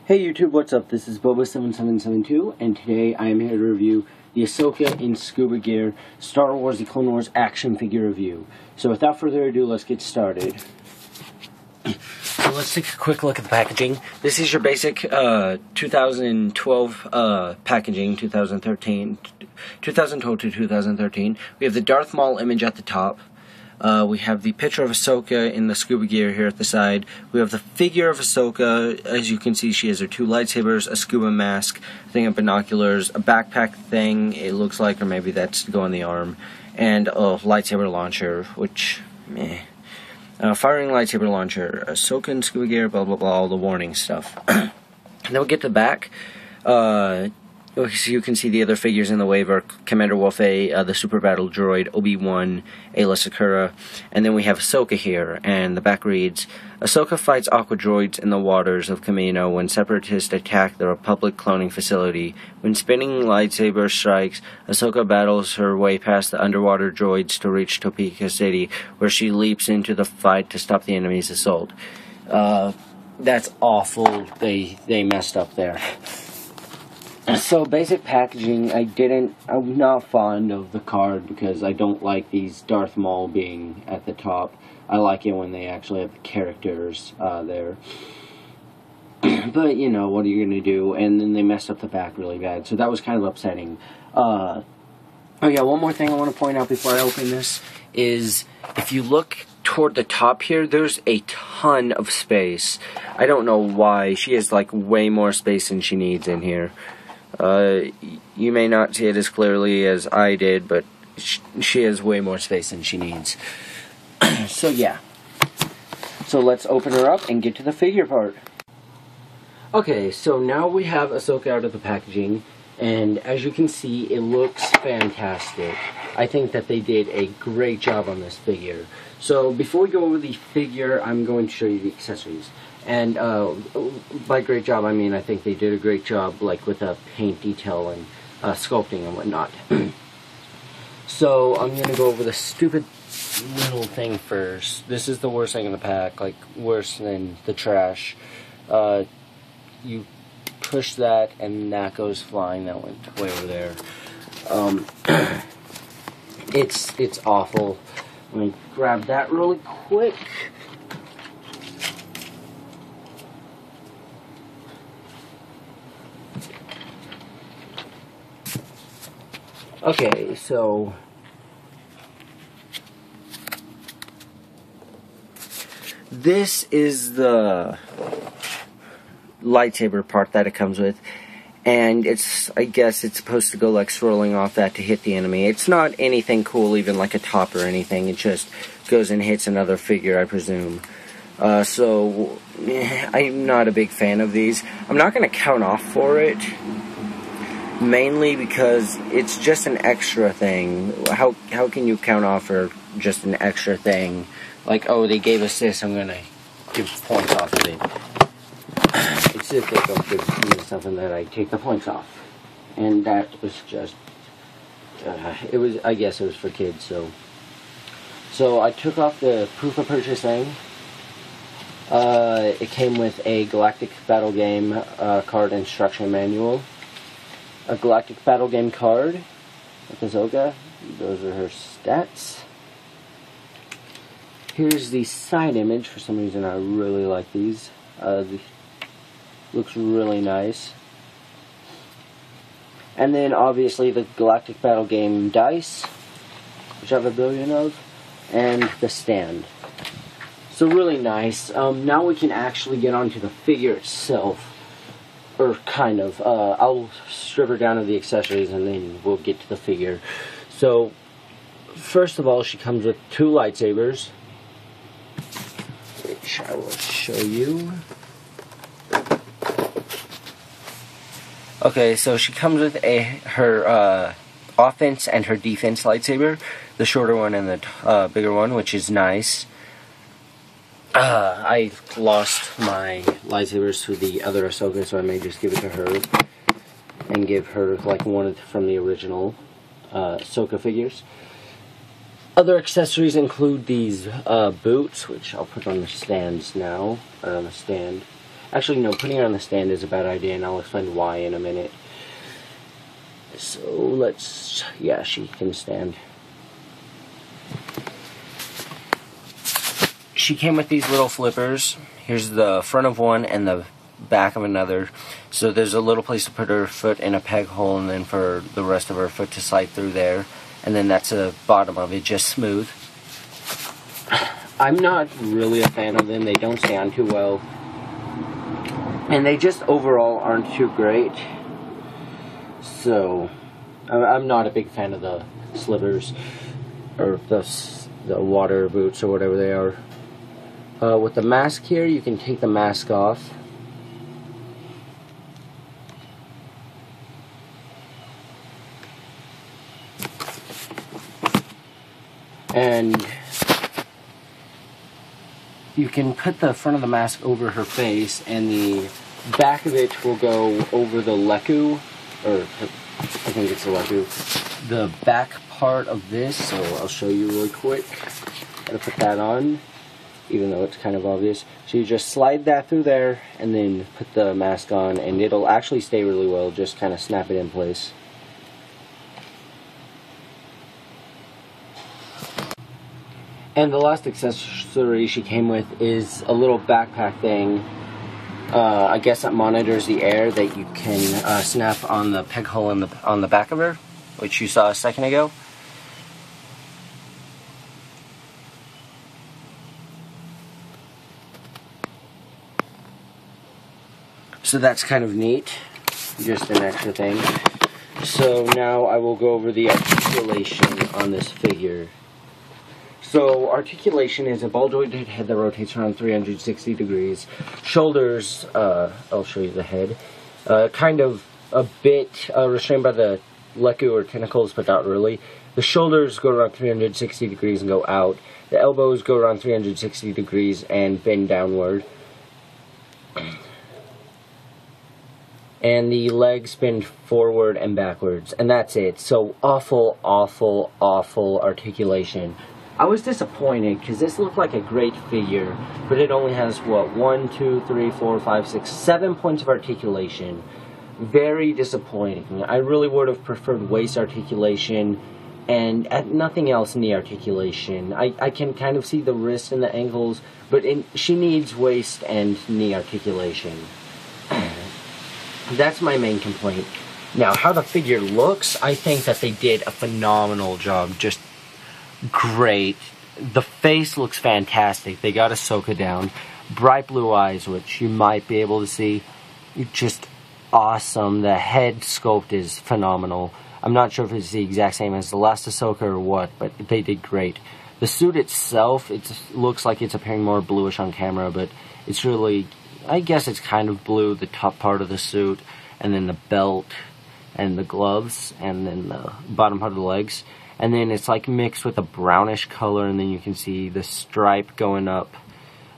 Hey YouTube, what's up? This is Boba7772, and today I am here to review the Ahsoka in Scuba Gear Star Wars The Clone Wars action figure review. So without further ado, let's get started. So let's take a quick look at the packaging. This is your basic 2012 packaging, 2012 to 2013. We have the Darth Maul image at the top. We have the picture of Ahsoka in the scuba gear here at the side. We have the figure of Ahsoka. As you can see, she has her two lightsabers, a scuba mask, a thing of binoculars, a backpack thing, it looks like, or maybe that's to go on the arm, and a lightsaber launcher, which, meh. Firing lightsaber launcher, Ahsoka in scuba gear, blah blah blah, all the warning stuff. And then we get to the back. So you can see the other figures in the wave are Commander Wolffe, the Super Battle Droid, Obi-Wan, Ayla Secura, and then we have Ahsoka here, and the back reads, Ahsoka fights aqua droids in the waters of Kamino when separatists attack the Republic cloning facility. When spinning lightsaber strikes, Ahsoka battles her way past the underwater droids to reach Topeka City, where she leaps into the fight to stop the enemy's assault. That's awful. They messed up there. So, basic packaging, I'm not fond of the card because I don't like these Darth Maul being at the top. I like it when they actually have the characters there. But, you know, what are you going to do? And then they messed up the back really bad, so that was kind of upsetting. Oh yeah, one more thing I want to point out before I open this is, if you look toward the top here, there's a ton of space. I don't know why. She has, like, way more space than she needs in here. You may not see it as clearly as I did, but she has way more space than she needs. So yeah. So let's open her up and get to the figure part. Okay, so now we have Ahsoka out of the packaging, and as you can see, it looks fantastic. I think that they did a great job on this figure. So before we go over the figure, I'm going to show you the accessories. And by great job, I mean I think they did a great job, like with the paint detail and sculpting and whatnot. So I'm going to go over the stupid little thing first. This is the worst thing in the pack, like worse than the trash. You push that and that goes flying. That went way over there. It's awful. Let me grab that really quick. Okay, so this is the lightsaber part that it comes with, and I guess it's supposed to go like swirling off that to hit the enemy. It's not anything cool, even like a top or anything. It just goes and hits another figure, I presume. So I'm not a big fan of these. I'm not going to count off for it. Mainly because it's just an extra thing. How can you count off for just an extra thing? Like, oh, they gave us this, I'm gonna give points off of it. It's if they don't give me something that I take the points off. And that was just, I guess it was for kids, so. So I took off the proof of purchase thing. It came with a Galactic Battle Game card instruction manual. A Galactic Battle Game card with Ahsoka. Those are her stats. Here's the side image. For some reason I really like these. Looks really nice. And then obviously the Galactic Battle Game dice, which I have a billion of, and the stand. So really nice. Now we can actually get onto the figure itself. Or kind of. I'll strip her down to the accessories and then we'll get to the figure. So, first of all, she comes with two lightsabers, which I will show you. Okay, so she comes with her offense and her defense lightsaber, the shorter one and the bigger one, which is nice. I lost my lightsabers to the other Ahsoka, so I may just give it to her and give her like one from the original Ahsoka figures. Other accessories include these boots, which I'll put on the stands now, or on the stand. Actually, no, putting her on the stand is a bad idea, and I'll explain why in a minute. So let's, yeah, she can stand. She came with these little flippers. Here's the front of one and the back of another. So there's a little place to put her foot in a peg hole, and then for the rest of her foot to slide through there. And then that's the bottom of it, just smooth. I'm not really a fan of them. They don't stay on too well. And they just overall aren't too great. So, I'm not a big fan of the slivers, or the water boots, or whatever they are. With the mask here, you can take the mask off. And you can put the front of the mask over her face, and the back of it will go over the leku, or I think it's the leku, the back part of this. So I'll show you really quick. Gotta put that on, even though it's kind of obvious. So you just slide that through there, and then put the mask on, and it'll actually stay really well. Just kind of snap it in place. And the last accessory she came with is a little backpack thing. I guess that monitors the air that you can snap on the peg hole on the back of her, which you saw a second ago. So that's kind of neat, just an extra thing. So now I will go over the articulation on this figure. So articulation is a ball-jointed head that rotates around 360 degrees. Shoulders, I'll show you the head, kind of a bit restrained by the leku or tentacles, but not really. The shoulders go around 360 degrees and go out. The elbows go around 360 degrees and bend downward. And the legs bend forward and backwards. And that's it. So awful, awful, awful articulation. I was disappointed because this looked like a great figure, but it only has, what, 1, 2, 3, 4, 5, 6, 7 points of articulation. Very disappointing. I really would have preferred waist articulation and nothing else in the articulation. I can kind of see the wrist and the ankles, but she needs waist and knee articulation. That's my main complaint. Now, how the figure looks, I think that they did a phenomenal job. Just great. The face looks fantastic. They got Ahsoka down. Bright blue eyes, which you might be able to see. Just awesome. The head sculpt is phenomenal. I'm not sure if it's the exact same as the last Ahsoka or what, but they did great. The suit itself, it looks like it's appearing more bluish on camera, but it's really, I guess it's kind of blue, the top part of the suit, and then the belt, and the gloves, and then the bottom part of the legs. And then it's like mixed with a brownish color, and then you can see the stripe going up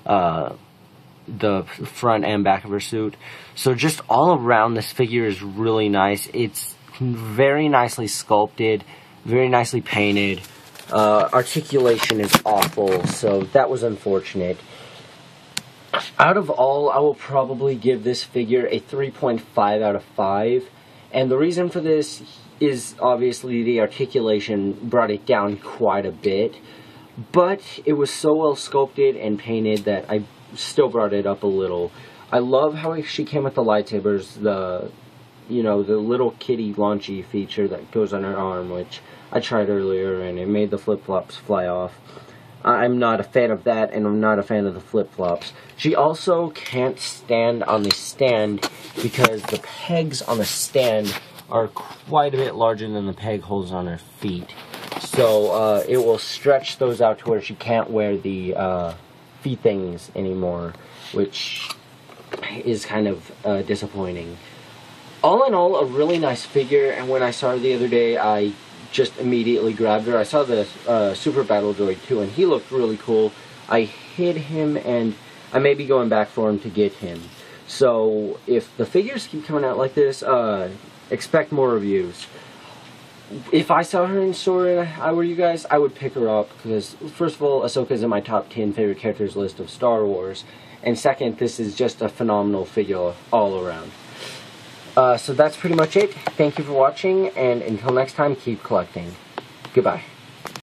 the front and back of her suit. So just all around, this figure is really nice. It's very nicely sculpted, very nicely painted. Articulation is awful, so that was unfortunate. Out of all, I will probably give this figure a 3.5 out of 5. And the reason for this is obviously the articulation brought it down quite a bit, but it was so well sculpted and painted that I still brought it up a little. I love how she came with the lightsabers, the little kitty launchy feature that goes on her arm, which I tried earlier and it made the flip-flops fly off. I'm not a fan of that, and I'm not a fan of the flip-flops. She also can't stand on the stand because the pegs on the stand are quite a bit larger than the peg holes on her feet. So it will stretch those out to where she can't wear the feet things anymore, which is kind of disappointing. All in all, a really nice figure, and when I saw her the other day, I just immediately grabbed her. I saw the Super Battle Droid too, and he looked really cool. I hid him, and I may be going back for him to get him. So if the figures keep coming out like this, expect more reviews. If I saw her in store and I were you guys, I would pick her up, because first of all, Ahsoka is in my top 10 favorite characters list of Star Wars, and second, this is just a phenomenal figure all around. So that's pretty much it. Thank you for watching, and until next time, keep collecting. Goodbye.